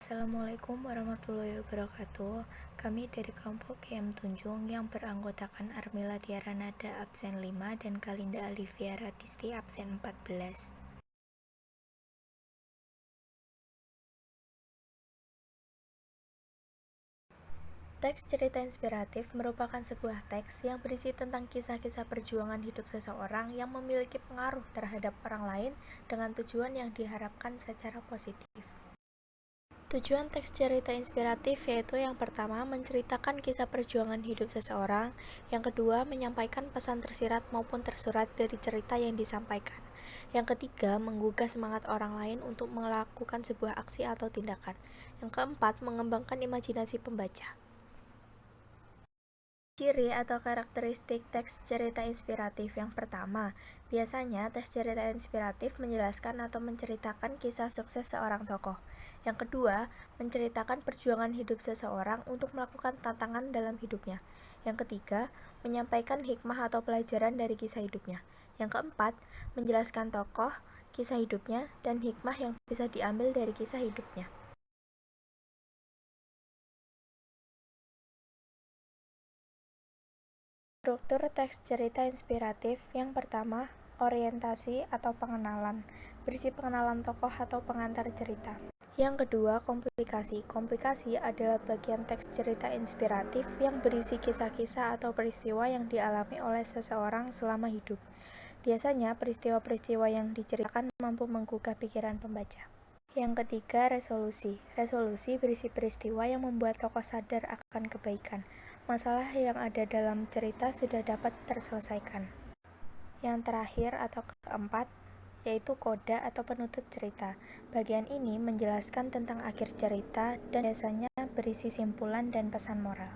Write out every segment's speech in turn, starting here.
Assalamualaikum warahmatullahi wabarakatuh. Kami dari kelompok GM Tunjung yang beranggotakan Armila Tiara Nada absen 5 dan Kalinda Alivia Radisti absen 14. Teks cerita inspiratif merupakan sebuah teks yang berisi tentang kisah-kisah perjuangan hidup seseorang yang memiliki pengaruh terhadap orang lain dengan tujuan yang diharapkan secara positif. Tujuan teks cerita inspiratif yaitu yang pertama, menceritakan kisah perjuangan hidup seseorang, yang kedua, menyampaikan pesan tersirat maupun tersurat dari cerita yang disampaikan, yang ketiga, menggugah semangat orang lain untuk melakukan sebuah aksi atau tindakan, yang keempat, mengembangkan imajinasi pembaca. Ciri atau karakteristik teks cerita inspiratif yang pertama, biasanya teks cerita inspiratif menjelaskan atau menceritakan kisah sukses seorang tokoh. Yang kedua, menceritakan perjuangan hidup seseorang untuk melakukan tantangan dalam hidupnya. Yang ketiga, menyampaikan hikmah atau pelajaran dari kisah hidupnya. Yang keempat, menjelaskan tokoh, kisah hidupnya, dan hikmah yang bisa diambil dari kisah hidupnya. Struktur teks cerita inspiratif yang pertama, orientasi atau pengenalan, berisi pengenalan tokoh atau pengantar cerita. Yang kedua, komplikasi. Komplikasi adalah bagian teks cerita inspiratif yang berisi kisah-kisah atau peristiwa yang dialami oleh seseorang selama hidup. Biasanya, peristiwa-peristiwa yang diceritakan mampu menggugah pikiran pembaca. Yang ketiga, resolusi. Resolusi berisi peristiwa yang membuat tokoh sadar akan kebaikan. Masalah yang ada dalam cerita sudah dapat terselesaikan. Yang terakhir atau keempat, yaitu koda atau penutup cerita. Bagian ini menjelaskan tentang akhir cerita dan biasanya berisi simpulan dan pesan moral.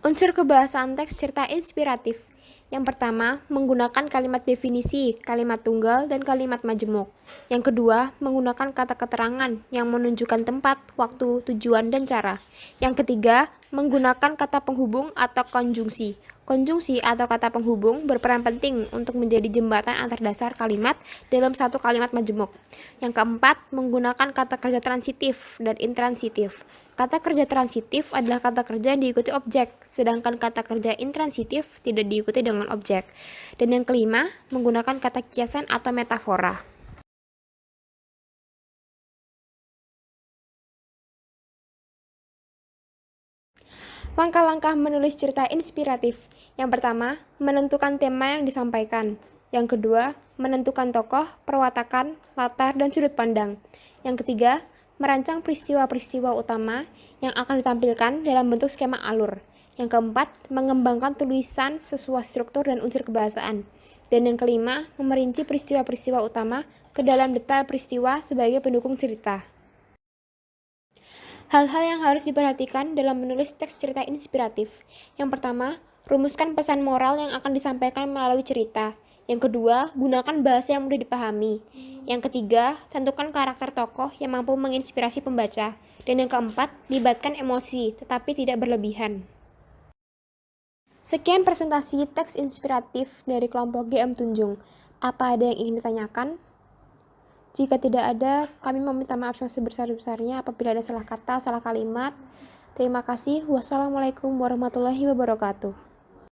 Unsur kebahasaan teks cerita inspiratif. Yang pertama, menggunakan kalimat definisi, kalimat tunggal, dan kalimat majemuk. Yang kedua, menggunakan kata keterangan yang menunjukkan tempat, waktu, tujuan, dan cara. Yang ketiga, menggunakan kata penghubung atau konjungsi. Konjungsi atau kata penghubung berperan penting untuk menjadi jembatan antar dasar kalimat dalam satu kalimat majemuk. Yang keempat, menggunakan kata kerja transitif dan intransitif. Kata kerja transitif adalah kata kerja yang diikuti objek, sedangkan kata kerja intransitif tidak diikuti dengan objek. Dan yang kelima, menggunakan kata kiasan atau metafora. Langkah-langkah menulis cerita inspiratif. Yang pertama, menentukan tema yang disampaikan. Yang kedua, menentukan tokoh, perwatakan, latar, dan sudut pandang. Yang ketiga, merancang peristiwa-peristiwa utama yang akan ditampilkan dalam bentuk skema alur. Yang keempat, mengembangkan tulisan sesuai struktur dan unsur kebahasaan. Dan yang kelima, memerinci peristiwa-peristiwa utama ke dalam detail peristiwa sebagai pendukung cerita. Hal-hal yang harus diperhatikan dalam menulis teks cerita inspiratif. Yang pertama, rumuskan pesan moral yang akan disampaikan melalui cerita. Yang kedua, gunakan bahasa yang mudah dipahami. Yang ketiga, tentukan karakter tokoh yang mampu menginspirasi pembaca. Dan yang keempat, libatkan emosi, tetapi tidak berlebihan. Sekian presentasi teks inspiratif dari kelompok GM Tunjung. Apa ada yang ingin ditanyakan? Jika tidak ada, kami meminta maaf yang sebesar-besarnya apabila ada salah kata, salah kalimat. Terima kasih. Wassalamualaikum warahmatullahi wabarakatuh.